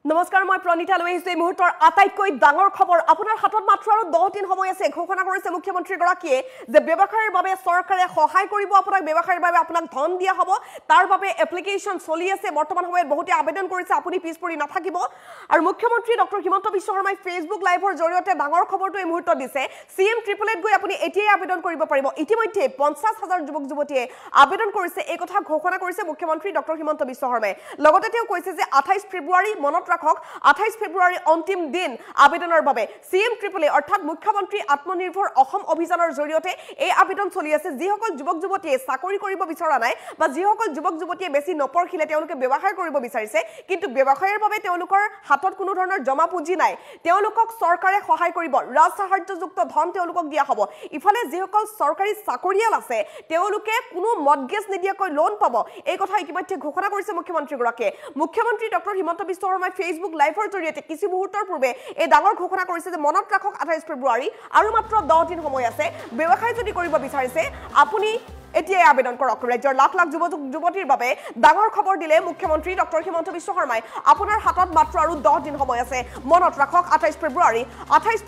নমস্কাৰ মই প্ৰণিতা লৈ আহিছো এই মুহূৰ্তৰ আটাইতকৈ ডাঙৰ খবৰ আপোনাৰ হাতত মাত্ৰ আৰু 10 দিন সময় আছে ঘোষণা কৰিছে মুখ্যমন্ত্ৰী গৰাকীয়ে যে ব্যৱসায়ৰ বাবে চৰকাৰে সহায় কৰিব আপোনাক ব্যৱসায়ৰ বাবে আপোনাক ধন দিয়া হ'ব তাৰ বাবে এপ্লিকেশন চলি আছে বৰ্তমান সময়ত বহুতে আবেদন কৰিছে আপুনি পিছ পৰি নাথাকিব আৰু মুখ্যমন্ত্ৰী ডক্টৰ হিমন্ত বিশ্ব শৰ্মাই ফেসবুক লাইভৰ জৰিয়তে ডাঙৰ খবৰটো এই মুহূৰ্তত দিছে সিএম ট্ৰিপল এট গৈ আপুনি এতিয়াই আবেদন কৰিব পাৰিব ইতিমধ্যে 50,000 যুৱক যুৱতীয়ে আবেদন কৰিছে এই কথা ঘোষণা কৰিছে মুখ্যমন্ত্ৰী ডক্টৰ হিমন্ত বিশ্ব শৰ্মাই লগতে তেওঁ কৈছে যে 28 ফেব্ৰুৱাৰী মনত ৰাখক 28 ফেব্ৰুৱাৰী অন্তিম দিন আবেদনৰ বাবে সিএম ট্ৰিপল এ অৰ্থাৎ মুখ্যমন্ত্ৰী আত্মনিৰ্ভৰ অসম অভিযানৰ জৰিয়তে এই আবেদন চলি আছে যিসকল যুৱক যুৱতীয়ে চাকৰি কৰিব বিচৰা নাই বা যিসকল যুৱক যুৱতীয়ে বেছি নপঢ়িলে তেওঁলোকে ব্যৱসায় কৰিব বিচাৰিছে কিন্তু ব্যৱসায়ৰ বাবে তেওঁলোকৰ হাতত কোনো ধৰণৰ জমা পুঁজি নাই তেওঁলোকক চৰকাৰে সহায় কৰিব ৰাজ সাহায্যযুক্ত ধন তেওঁলোকক দিয়া হ'ব ইফালে যিসকল চৰকাৰী চাকৰিয়াল আছে তেওঁলোকে কোনো মৰ্গেজ নিদিয়াকৈ লোন পাব এই কথা ইতিমধ্যে ঘোষণা কৰিছে মুখ্যমন্ত্ৰী গৰাকীয়ে মুখ্যমন্ত্ৰী ডক্টৰ হিমন্ত বিশ্ব শৰ্মাই ফেসবুক লাইভৰ জৰিয়তে কিছু মুহূৰ্তৰ পূৰ্বে এই ডাঙৰ ঘোষণা কৰিছে যে মনত ৰাখক 28 ফেব্ৰুৱাৰী আৰু মাত্ৰ 10 দিন সময় আছে ব্যৱসায় যদি কৰিব বিচাৰিছে আপুনি এতিয়াই আবেদন কৰক ৰাজ্যৰ লাখ লাখ যুৱতীৰ বাবে ডাঙৰ খবৰ দিলে মুখ্যমন্ত্ৰী ডক্টৰ হিমন্ত বিশ্ব শৰ্মাই আপোনাৰ হাতত মাত্ৰ আৰু 10 দিন সময় আছে মনত ৰাখক 28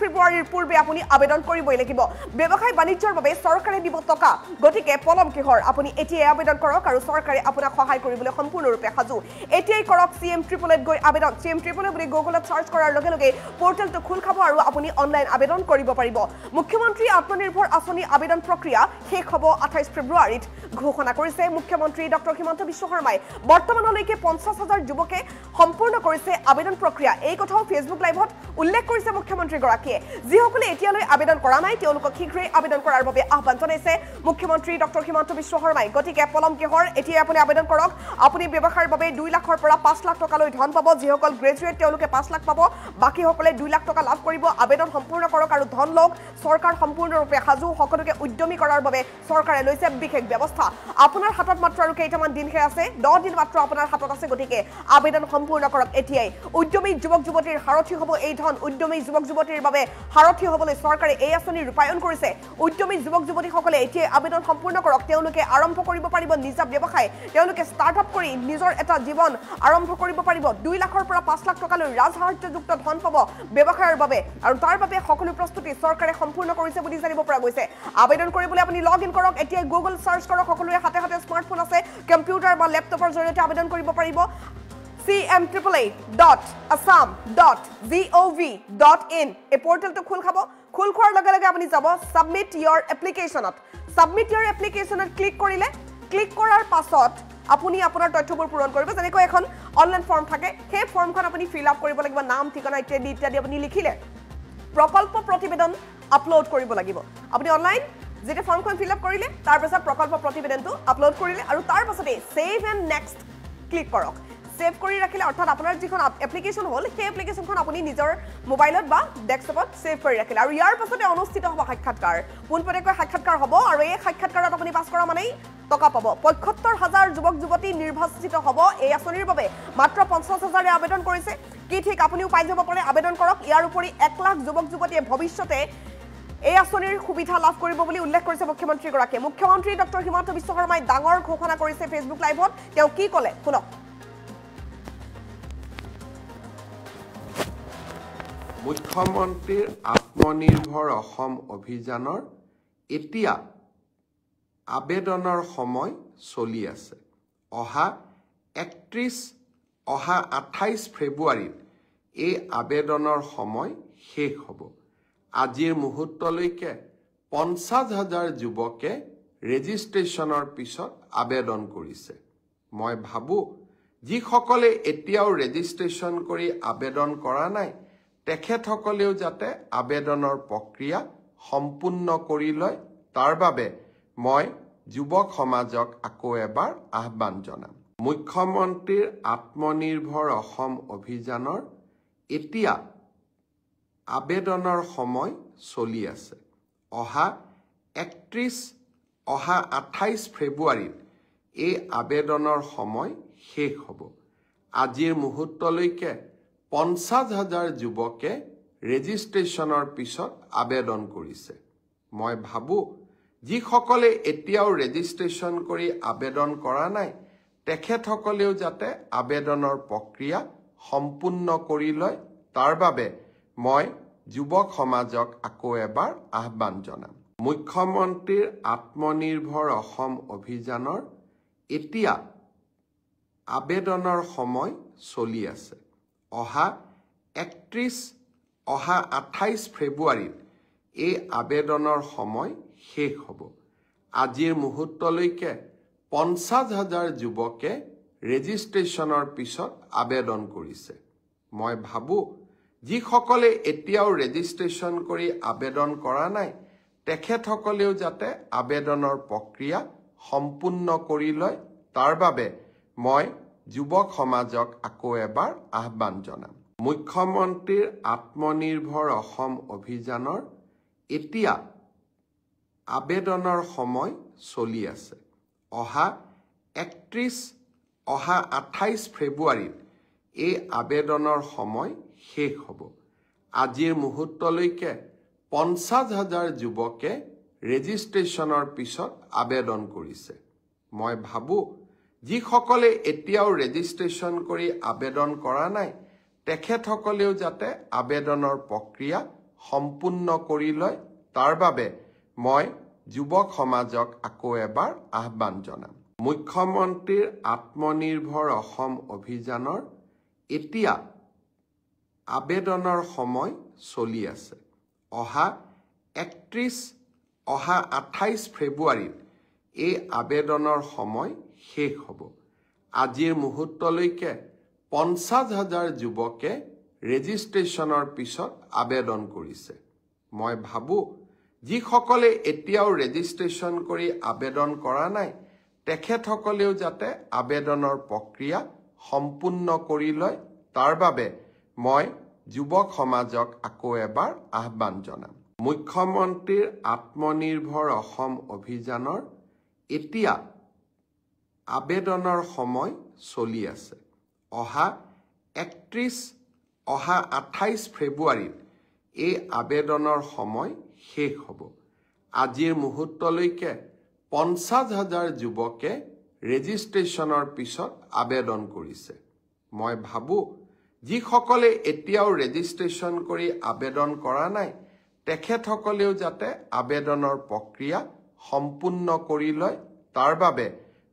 ফেব্ৰুৱাৰীৰ পূৰ্বে আপুনি আবেদন কৰিবই লাগিব ব্যৱসায় বাণিজ্যৰ বাবে চৰকাৰে দিব টকা গতিকে পলম কিহৰ আপুনি এতিয়াই আবেদন কৰক আৰু চৰকাৰে আপোনাক সহায় কৰিবলৈ সম্পূৰ্ণৰূপে সাজু এতিয়াই কৰক সিএম ট্ৰিপল এট গৈ আবেদন সিএম ট্ৰিপল এট বুলি গুগলত সাৰ্চ কৰাৰ লগে লগে পোৰ্টেলটো খোল খাব আৰু আপুনি অনলাইন আবেদন কৰিব পাৰিব মুখ্যমন্ত্ৰী আত্মনিৰ্ভৰ আঁচনি আবেদন প্ৰক্ৰিয়া শেষ হ'ব 28 ফেব্ৰুৱাৰীত ঘোষণা কৰিছে মুখ্যমন্ত্ৰী ডক্টৰ হিমন্ত বিশ্ব শৰ্মাই বৰ্তমানলৈকে 50,000 যুৱকে সম্পূৰ্ণ কৰিছে আবেদন প্ৰক্ৰিয়া এই কথাও ফেসবুক লাইভত উল্লেখ কৰিছে মুখ্যমন্ত্ৰী গৰাকীয়ে যিসকলে এতিয়ালৈ আবেদন কৰা নাই তেওঁলোকক শীঘ্ৰেই আবেদন কৰাৰ বাবে আহ্বান জনাইছে মুখ্যমন্ত্ৰী ডক্টৰ হিমন্ত বিশ্ব শৰ্মাই গতিকে পলম কিহৰ এতিয়াই আপুনি আবেদন কৰক আপুনি ব্যৱসায়ৰ বাবে 2 লাখৰ পৰা 5 লাখ টকালৈ ধন পাব যিসকল গ্ৰেজুৱেট তেওঁলোকে 5 লাখ পাব বাকীসকলে 2 লাখ টকা লাভ কৰিব আবেদন সম্পূৰ্ণ কৰক আৰু ধন লওক চৰকাৰ সম্পূৰ্ণৰূপে সাজু সকলোকে উদ্যমী কৰাৰ বাবে চৰকাৰে লৈছে বিশেষ ব্যৱস্থা আপোনাৰ হাতত মাত্ৰ আৰু কেইটামান দিনহে আছে 10 দিন মাত্ৰ আপোনাৰ হাতত আছে গতিকে আবেদন সম্পূৰ্ণ কৰক এতিয়াই উদ্যমী যুৱক যুৱতীৰ হাৰথি হ'ব এই ধন উদ্যমী যুৱক যুৱতীৰ বাবে হাৰথি হ'বলৈ চৰকাৰে এই আঁচনি ৰূপায়ণ কৰিছে উদ্যমী যুৱক যুৱতীসকলে এতিয়াই আবেদন সম্পূৰ্ণ কৰক তেওঁলোকে আৰম্ভ কৰিব পাৰিব নিজা ব্যৱসায় তেওঁলোকে ষ্টাৰ্টআপ কৰি নিজৰ এটা জীৱন আৰম্ভ কৰিব পাৰিব 2 লাখৰ পৰা 5 লাখ টকালৈ ৰাজ সাহায্যযুক্ত ধন পাব ব্যৱসায়ৰ বাবে আৰু তাৰ বাবে সকলো প্ৰস্তুতি চৰকাৰে সম্পূৰ্ণ কৰিছে বুলি জানিব পৰা গৈছে আবেদন কৰিবলৈ আপুনি লগ ইন কৰক এতিয়া গুগল সাৰ্চ কৰক সকলোৰে হাতে হাতে স্মাৰ্টফোন আছে কম্পিউটাৰ বা ল্যাপটপৰ জৰিয়তে আবেদন কৰিব পাৰিব cmaaaa.assam.gov.in এই পোৰ্টেলটো খোল খাব খোল খোৱাৰ লগে লগে আপুনি যাব সাবমিট ইয়োৰ এপ্লিকেশনত ক্লিক কৰিলে ক্লিক কৰাৰ পাছত আপুনি আপোনাৰ তথ্যবোৰ পূৰণ কৰিব যেনেকৈ এখন অনলাইন ফৰ্ম থাকে সেই ফৰ্মখন আপুনি ফিল আপ কৰিব লাগিব নাম ঠিকনা ইত্যাদি আপুনি লিখিলে প্ৰকল্প প্ৰতিবেদন আপলোড কৰিব লাগিব আপুনি অনলাইন যেটা ফৰ্মখন ফিল আপ কৰিলে তাৰ পাছত প্ৰকল্প প্ৰতিবেদনটো আপলোড কৰিলে আৰু তাৰ পাছতে সেভ এণ্ড নেক্সট ক্লিক কৰক সেভ কৰি ৰাখিলে অৰ্থাৎ আপোনাৰ যিখন এপ্লিকেশন হ'ল সেই এপ্লিকেশনখন আপুনি নিজৰ মোবাইলত বা ডেস্কটপত সেভ কৰি ৰাখিলে আৰু ইয়াৰ পাছতে অনুষ্ঠিত হ'ব সাক্ষাৎকাৰ পোনপটীয়াকৈ সাক্ষাৎকাৰ হ'ব আৰু এই সাক্ষাৎকাৰত আপুনি পাছ কৰা মানেই টকা পাব ৭৫,০০০ যুৱক যুৱতী নিৰ্বাচিত হ'ব এই আঁচনিৰ বাবে মাত্ৰ ৫০,০০০ আবেদন কৰিছে কি ঠিক আপুনিও পাই যাব পাৰে আবেদন কৰক ইয়াৰ উপৰি 1 লাখ যুৱক যুৱতীয়ে ভৱিষ্যতে এই আঁচনিৰ সুবিধা লাভ কৰিব বুলি উল্লেখ কৰিছে মুখ্যমন্ত্ৰী গৰাকীয়ে মুখ্যমন্ত্ৰী ডক্টৰ হিমন্ত বিশ্ব শৰ্মাই ডাঙৰ ঘোষণা কৰিছে ফেসবুক লাইভত তেওঁ কি ক'লে শুনক মুখ্যমন্ত্ৰীৰ আত্মনিৰ্ভৰ অসম অভিযানৰ এতিয়া আবেদনৰ সময় চলি আছে অহা 28 ফেব্ৰুৱাৰীত এই আবেদনৰ সময় শেষ হ'ব আজিৰ মুহূৰ্তলৈকে 50,000 যুৱকে ৰেজিষ্ট্ৰেশ্যনৰ পিছত আবেদন কৰিছে মই ভাবো যিসকলে এতিয়াও ৰেজিষ্ট্ৰেশ্যন কৰি আবেদন কৰা নাই তেখেতসকলেও যাতে আবেদনৰ প্ৰক্ৰিয়া সম্পূৰ্ণ কৰি লয় তাৰ বাবে মই যুৱক সমাজক আকৌ এবাৰ আহ্বান জনাম মুখ্যমন্ত্ৰীৰ আত্মনিৰ্ভৰ অসম অভিযানৰ এতিয়া আবেদনৰ সময় চলি আছে অহা 28 ফেব্ৰুৱাৰীত এই আবেদনৰ সময় শেষ হ'ব আজিৰ মুহূৰ্তলৈকে 50,000 যুৱকে ৰেজিষ্ট্ৰেশ্যনৰ পিছত আবেদন কৰিছে মই ভাবো যিসকলে এতিয়াও ৰেজিষ্ট্ৰেশ্যন কৰি আবেদন কৰা নাই তেখেতসকলেও যাতে আবেদনৰ প্ৰক্ৰিয়া সম্পূৰ্ণ কৰি লয় তাৰ বাবে মই যুৱক সমাজক আকৌ এবাৰ আহ্বান জনাম মুখ্যমন্ত্ৰীৰ আত্মনিৰ্ভৰ অসম অভিযানৰ এতিয়া আবেদনৰ সময় চলি আছে অহা 28 ফেব্ৰুৱাৰীত এই আবেদনৰ সময় শেষ হ'ব আজিৰ মুহূৰ্তলৈকে 50,000 যুৱকে ৰেজিষ্ট্ৰেশ্যনৰ পিছত আবেদন কৰিছে মই ভাবো যিসকলে এতিয়াও ৰেজিষ্ট্ৰেশ্যন কৰি আবেদন কৰা নাই তেখেতসকলেও যাতে আবেদনৰ প্ৰক্ৰিয়া সম্পূৰ্ণ কৰি লয় তাৰ বাবে মই যুৱক সমাজক আকৌ এবাৰ আহ্বান জনাম মুখ্যমন্ত্ৰীৰ আত্মনিৰ্ভৰ অসম অভিযানৰ এতিয়া আবেদনৰ সময় চলি আছে অহা 28 ফেব্ৰুৱাৰীত এই আবেদনৰ সময় শেষ হ'ব আজিৰ মুহূৰ্তলৈকে 50,000 যুৱকে ৰেজিষ্ট্ৰেশ্যনৰ পিছত আবেদন কৰিছে মই ভাবো যিসকলে এতিয়াও ৰেজিষ্ট্ৰেশ্যন কৰি আবেদন কৰা নাই তেখেতসকলেও যাতে আবেদনৰ প্ৰক্ৰিয়া সম্পূৰ্ণ কৰি লয় তাৰ বাবে মই যুৱক সমাজক আকৌ এবাৰ আহ্বান জনাম মুখ্যমন্ত্ৰীৰ আত্মনিৰ্ভৰ অসম অভিযানৰ এতিয়া আবেদনৰ সময় চলি আছে অহা 28 ফেব্ৰুৱাৰীত এই আবেদনৰ সময় শেষ হ'ব আজিৰ মুহূৰ্তলৈকে 50,000 যুৱকে ৰেজিষ্ট্ৰেশ্যনৰ পিছত আবেদন কৰিছে মই ভাবো যিসকলে এতিয়াও ৰেজিষ্ট্ৰেশ্যন কৰি আবেদন কৰা নাই তেখেতসকলেও যাতে আবেদনৰ প্ৰক্ৰিয়া সম্পূৰ্ণ কৰি লয় তাৰ বাবে মই যুৱক সমাজক আকৌ এবাৰ আহ্বান জনাম মুখ্যমন্ত্ৰীৰ আত্মনিৰ্ভৰ অসম অভিযানৰ এতিয়া আবেদনৰ সময় চলি আছে অহা 28 ফেব্ৰুৱাৰীত এই আবেদনৰ সময় শেষ হ'ব আজিৰ মুহূৰ্তলৈকে 50,000 যুৱকে ৰেজিষ্ট্ৰেশ্যনৰ পিছত আবেদন কৰিছে মই ভাবো যিসকলে এতিয়াও ৰেজিষ্ট্ৰেশ্যন কৰি আবেদন কৰা নাই তেখেতসকলেও যাতে আবেদনৰ প্ৰক্ৰিয়া সম্পূৰ্ণ কৰি লয় তাৰ বাবে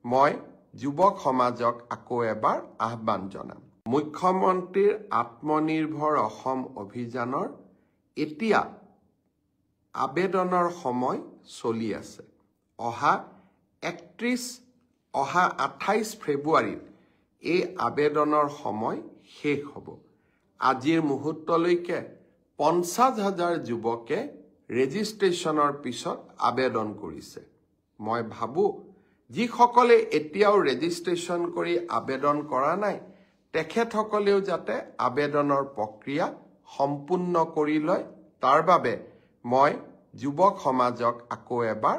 মই যুৱক সমাজক আকৌ এবাৰ আহ্বান জনাম মুখ্যমন্ত্ৰীৰ আত্মনিৰ্ভৰ অসম অভিযানৰ এতিয়া আবেদনৰ সময় চলি আছে অহা 28 ফেব্ৰুৱাৰীত এই আবেদনৰ সময় শেষ হ'ব আজিৰ মুহূৰ্তলৈকে 50,000 যুৱকে ৰেজিষ্ট্ৰেশ্যনৰ পিছত আবেদন কৰিছে মই ভাবো যিসকলে এতিয়াও ৰেজিষ্ট্ৰেশ্যন কৰি আবেদন কৰা নাই তেখেতসকলেও যাতে আবেদনৰ প্ৰক্ৰিয়া সম্পূৰ্ণ কৰি লয় তাৰ বাবে মই যুৱক সমাজক আকৌ এবাৰ